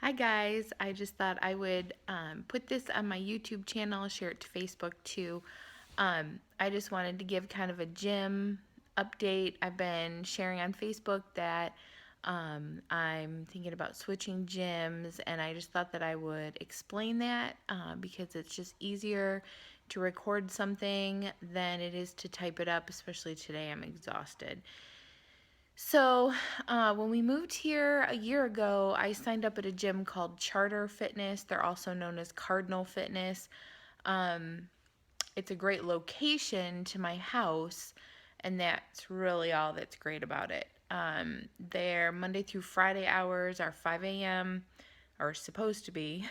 Hi guys, I just thought I would put this on my YouTube channel, share it to Facebook too. I just wanted to give kind of a gym update. I've been sharing on Facebook that I'm thinking about switching gyms, and I just thought that I would explain that because it's just easier to record something than it is to type it up, especially today I'm exhausted. So, when we moved here a year ago, I signed up at a gym called Charter Fitness. They're also known as Cardinal Fitness. Um, it's a great location to my house, and that's really all that's great about it. Their Monday through Friday hours are 5 a.m., or supposed to be,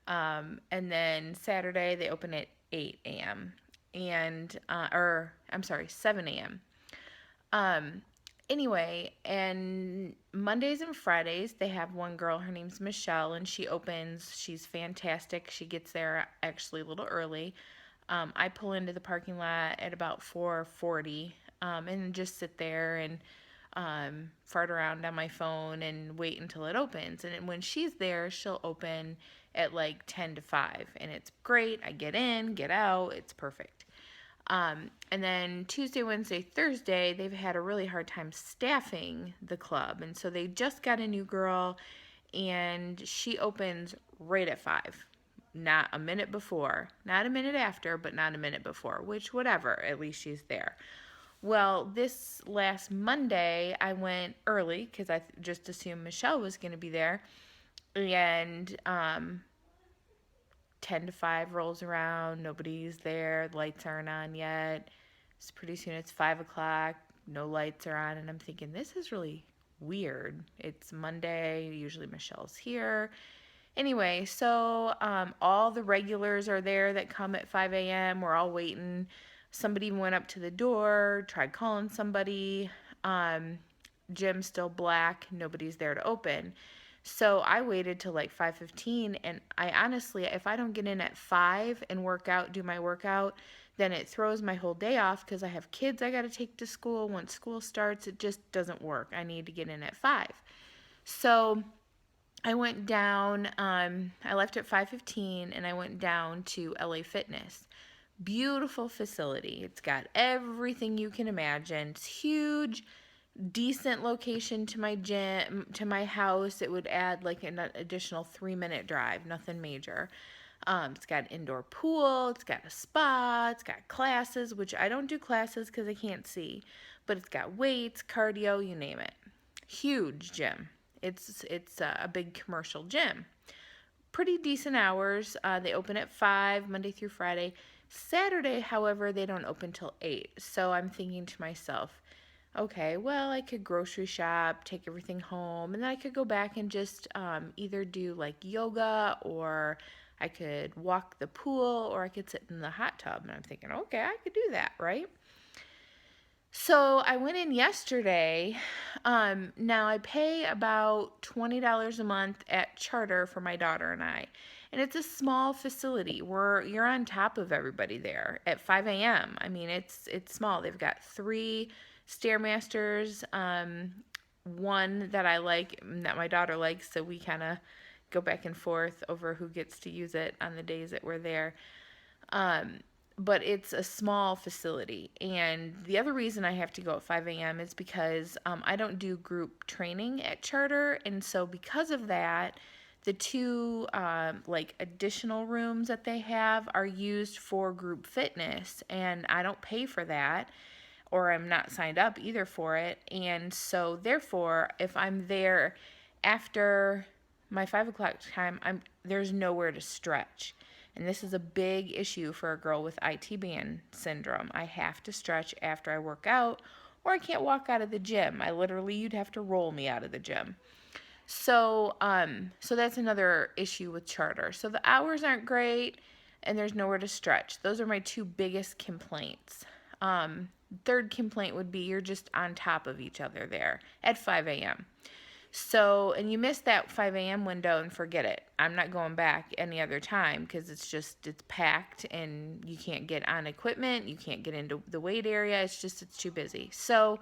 and then Saturday they open at 8 a.m. Or I'm sorry, 7 a.m. Um, anyway, and Mondays and Fridays, they have one girl, her name's Michelle, and she opens. She's fantastic. She gets there actually a little early. I pull into the parking lot at about 4:40, and just sit there and fart around on my phone and wait until it opens. And when she's there, she'll open at like 10 to 5, and it's great. I get in, get out, it's perfect. And then Tuesday, Wednesday, Thursday, they've had a really hard time staffing the club. And so they just got a new girl, and she opens right at 5. Not a minute before, not a minute after, but not a minute before, which, whatever, at least she's there. Well, this last Monday, I went early because I just assumed Michelle was going to be there. And 10 to 5 rolls around, nobody's there, lights aren't on yet. So pretty soon it's 5 o'clock, no lights are on, and I'm thinking, this is really weird. It's Monday, usually Michelle's here. Anyway, so all the regulars are there that come at 5 a.m. We're all waiting. Somebody went up to the door, tried calling somebody. Gym's still black, nobody's there to open. So I waited till like 5:15, and I honestly, if I don't get in at 5 and do my workout, then it throws my whole day off because I have kids I got to take to school. Once school starts, it just doesn't work. I need to get in at 5. So I went down, I left at 5:15 and I went down to LA Fitness. Beautiful facility. It's got everything you can imagine. It's huge, decent location to my gym, to my house. It would add like an additional 3-minute drive, nothing major. It's got an indoor pool, it's got a spa, it's got classes, which I don't do classes because I can't see, but it's got weights, cardio, you name it. Huge gym. It's a big commercial gym. Pretty decent hours. They open at 5 Monday through Friday. Saturday, however, they don't open till 8. So I'm thinking to myself, okay, well, I could grocery shop, take everything home, and then I could go back and just either do like yoga, or I could walk the pool, or I could sit in the hot tub. And I'm thinking, okay, I could do that, right? So I went in yesterday. Now I pay about $20 a month at Charter for my daughter and I. And it's a small facility where you're on top of everybody there at 5 a.m. I mean, it's small. They've got 3 Stairmasters, one that I like, that my daughter likes, so we kind of go back and forth over who gets to use it on the days that we're there. Um, but it's a small facility. And the other reason I have to go at 5 a.m. is because I don't do group training at Charter. And so, because of that, the 2 like additional rooms that they have are used for group fitness. And I don't pay for that, or I'm not signed up either for it. And so, therefore, if I'm there after my 5 o'clock time, there's nowhere to stretch. And this is a big issue for a girl with IT band syndrome. I have to stretch after I work out, or I can't walk out of the gym. You'd have to roll me out of the gym. So that's another issue with Charter. So the hours aren't great, and there's nowhere to stretch. Those are my 2 biggest complaints. Third complaint would be you're just on top of each other there at 5 a.m. So, and you miss that 5 a.m. window and forget it. I'm not going back any other time because it's packed and you can't get on equipment. You can't get into the weight area. It's too busy. So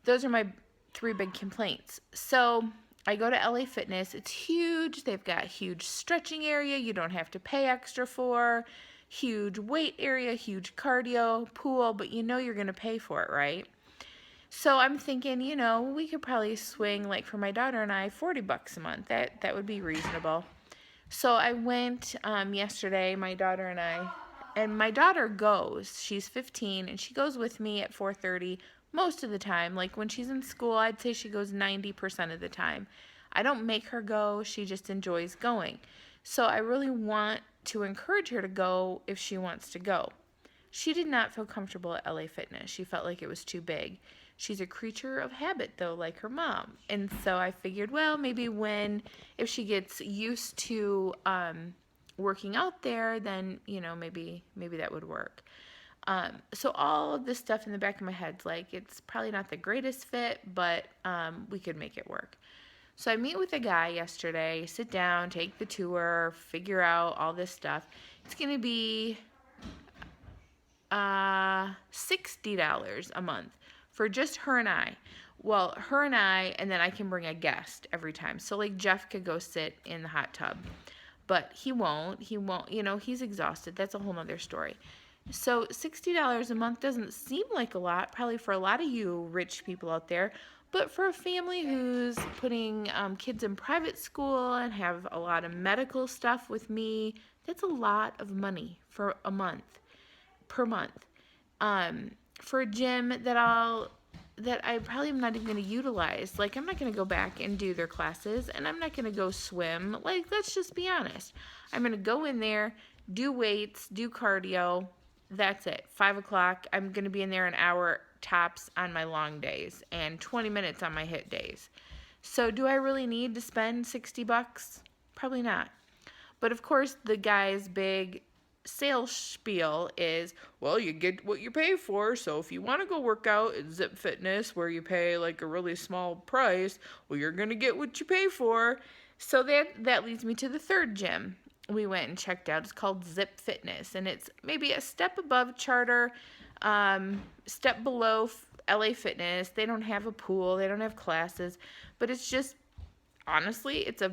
those are my 3 big complaints. So I go to LA Fitness. It's huge. They've got huge stretching area you don't have to pay extra for, huge weight area, huge cardio, pool, but you know you're going to pay for it, right? So I'm thinking, we could probably swing, like for my daughter and I, $40 a month. That would be reasonable. So I went yesterday, my daughter and I, and my daughter goes. She's 15 and she goes with me at 4:30 most of the time. Like when she's in school, I'd say she goes 90% of the time. I don't make her go. She just enjoys going. So I really want to encourage her to go if she wants to go. She did not feel comfortable at LA Fitness. She felt like it was too big. She's a creature of habit, though, like her mom. And so I figured, well, maybe if she gets used to working out there, then, maybe that would work. So all of this stuff in the back of my head's like, it's probably not the greatest fit, but we could make it work. So I meet with a guy yesterday, sit down, take the tour, figure out all this stuff. It's going to be $60 a month for just her and I. Well, her and I, and then I can bring a guest every time. So like Jeff could go sit in the hot tub, but he won't, he's exhausted. That's a whole nother story. So $60 a month doesn't seem like a lot, probably for a lot of you rich people out there, but for a family who's putting kids in private school and have a lot of medical stuff with me, that's a lot of money for a month. Per month, for a gym that I probably am not even going to utilize. Like, I'm not going to go back and do their classes, and I'm not going to go swim. Like, let's just be honest. I'm going to go in there, do weights, do cardio. That's it. 5 o'clock. I'm going to be in there an hour tops on my long days and 20 minutes on my hit days. So do I really need to spend $60? Probably not. But of course, the guy's big sales spiel is, well, you get what you pay for, so if you want to go work out at Zip Fitness where you pay like a really small price, well, you're going to get what you pay for. So that leads me to the third gym we went and checked out. It's called Zip Fitness, and it's maybe a step above Charter, step below LA Fitness. They don't have a pool, they don't have classes, but it's just, honestly, it's a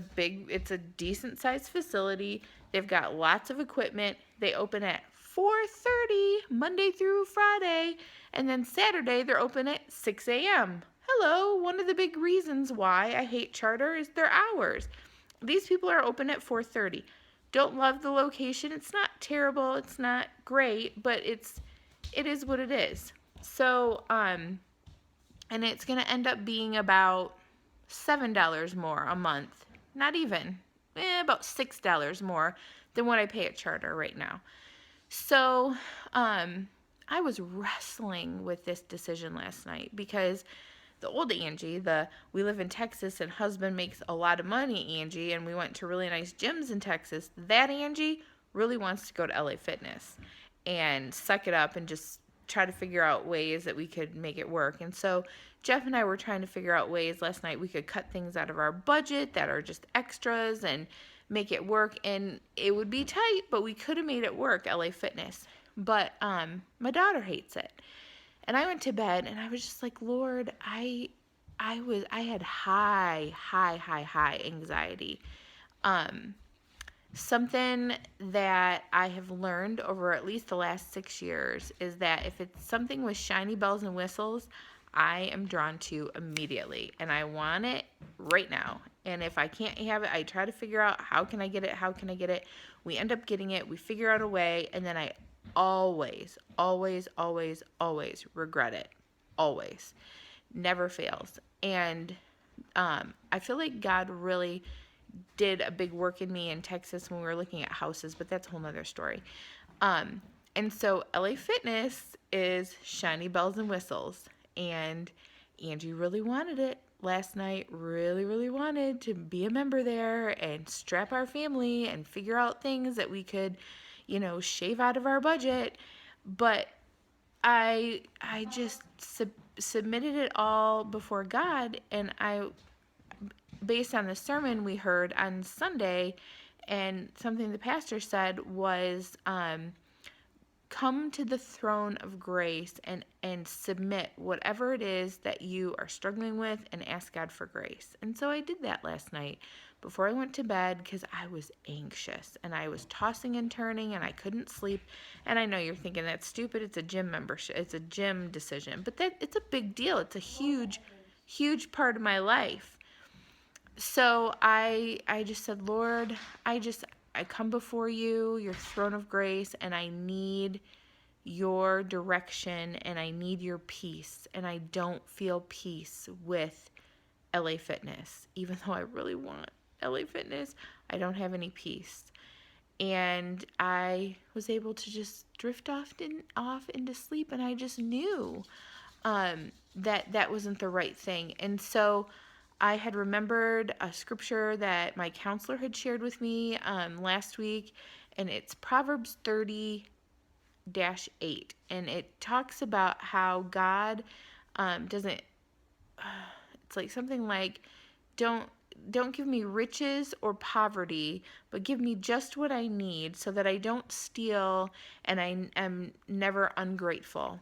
decent sized facility. They've got lots of equipment. They open at 4:30 Monday through Friday, and then Saturday they're open at 6 a.m. Hello, one of the big reasons why I hate Charter is their hours. These people are open at 4:30. Don't love the location. It's not terrible. It's not great, but it is what it is. So, and it's going to end up being about $7 more a month. Not even. About $6 more than what I pay at Charter right now. So, I was wrestling with this decision last night because the old Angie, we live in Texas and husband makes a lot of money Angie, and we went to really nice gyms in Texas. That Angie really wants to go to LA Fitness and suck it up and just try to figure out ways that we could make it work. And so Jeff and I were trying to figure out ways last night we could cut things out of our budget that are just extras and make it work. And it would be tight, but we could have made it work, LA Fitness. But my daughter hates it. And I went to bed and I was just like, Lord, I had high anxiety. Something that I have learned over at least the last 6 years is that if it's something with shiny bells and whistles, I am drawn to immediately, and I want it right now. And if I can't have it, I try to figure out how can I get it. We end up getting it. We figure out a way, and then I always regret it. Always. Never fails. And I feel like God really did a big work in me in Texas when we were looking at houses, but that's a whole nother story. And so LA Fitness is shiny bells and whistles, and Angie really wanted it last night, really wanted to be a member there and strap our family and figure out things that we could, shave out of our budget. But I just submitted it all before God, and based on the sermon we heard on Sunday, and something the pastor said was, come to the throne of grace and submit whatever it is that you are struggling with and ask God for grace. And so I did that last night before I went to bed because I was anxious and I was tossing and turning and I couldn't sleep. And I know you're thinking that's stupid. It's a gym membership. It's a gym decision. But it's a big deal. It's a huge, huge part of my life. So I just said, Lord, I come before you, your throne of grace, and I need your direction and I need your peace. And I don't feel peace with LA Fitness. Even though I really want LA Fitness, I don't have any peace. And I was able to just drift off into sleep, and I just knew that wasn't the right thing. And so I had remembered a scripture that my counselor had shared with me last week, and it's Proverbs 30-8. And it talks about how God doesn't, it's like something like, don't give me riches or poverty, but give me just what I need so that I don't steal and I am never ungrateful.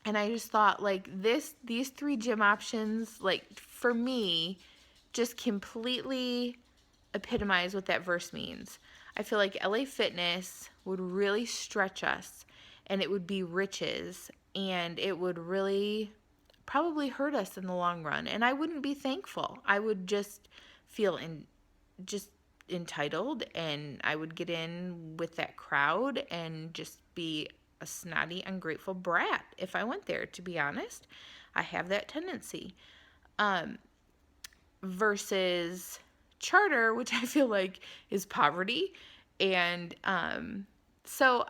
And I just thought, like, these 3 gym options, like, for me, just completely epitomize what that verse means. I feel like LA Fitness would really stretch us, and it would be riches, and it would really probably hurt us in the long run. And I wouldn't be thankful. I would just feel just entitled, and I would get in with that crowd and just be a snotty, ungrateful brat if I went there, to be honest. I have that tendency. Versus charter, which I feel like is poverty. And so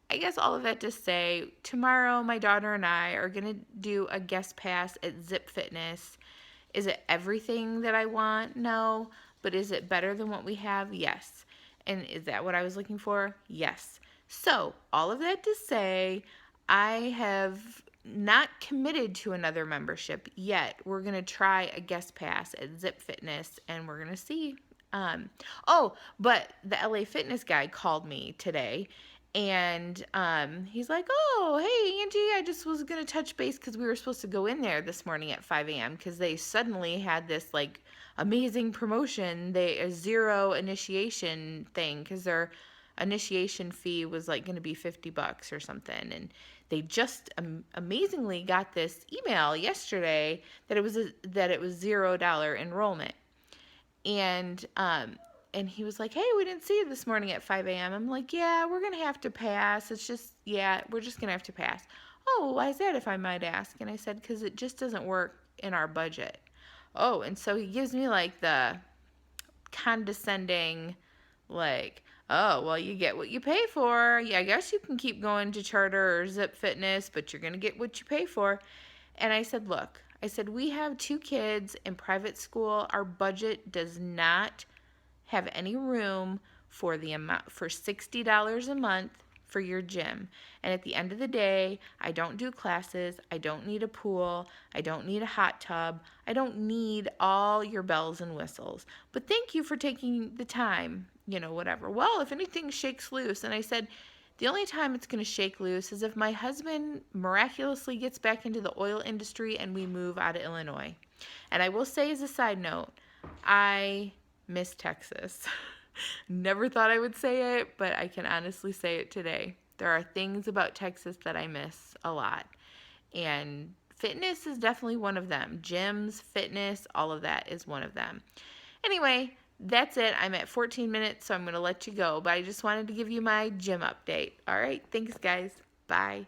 I guess all of that to say, tomorrow my daughter and I are going to do a guest pass at Zip Fitness. Is it everything that I want? No. But is it better than what we have? Yes. And is that what I was looking for? Yes. So, all of that to say, I have not committed to another membership yet. We're going to try a guest pass at Zip Fitness, and we're going to see. But the LA Fitness guy called me today, and he's like, oh, hey, Angie, I just was going to touch base because we were supposed to go in there this morning at 5 a.m. because they suddenly had this, like, amazing promotion, a zero initiation thing, because their initiation fee was like going to be $50 or something, and they just amazingly got this email yesterday that it was $0 enrollment. And he was like, hey, we didn't see you this morning at 5 a.m. I'm like, yeah, we're gonna have to pass. It's just, yeah, we're just gonna have to pass. Oh, why is that, if I might ask? And I said, because it just doesn't work in our budget. Oh, and so he gives me like the condescending, like, oh, well, you get what you pay for. Yeah, I guess you can keep going to Charter or Zip Fitness, but you're going to get what you pay for. And I said, look, we have 2 kids in private school. Our budget does not have any room for the amount, for $60 a month for your gym. And at the end of the day, I don't do classes. I don't need a pool. I don't need a hot tub. I don't need all your bells and whistles. But thank you for taking the time, whatever. Well, if anything shakes loose. And I said, the only time it's going to shake loose is if my husband miraculously gets back into the oil industry and we move out of Illinois. And I will say, as a side note, I miss Texas. Never thought I would say it, but I can honestly say it today. There are things about Texas that I miss a lot. And fitness is definitely one of them. Gyms, fitness, all of that is one of them. Anyway, that's it. I'm at 14 minutes, so I'm going to let you go. But I just wanted to give you my gym update. All right. Thanks, guys. Bye.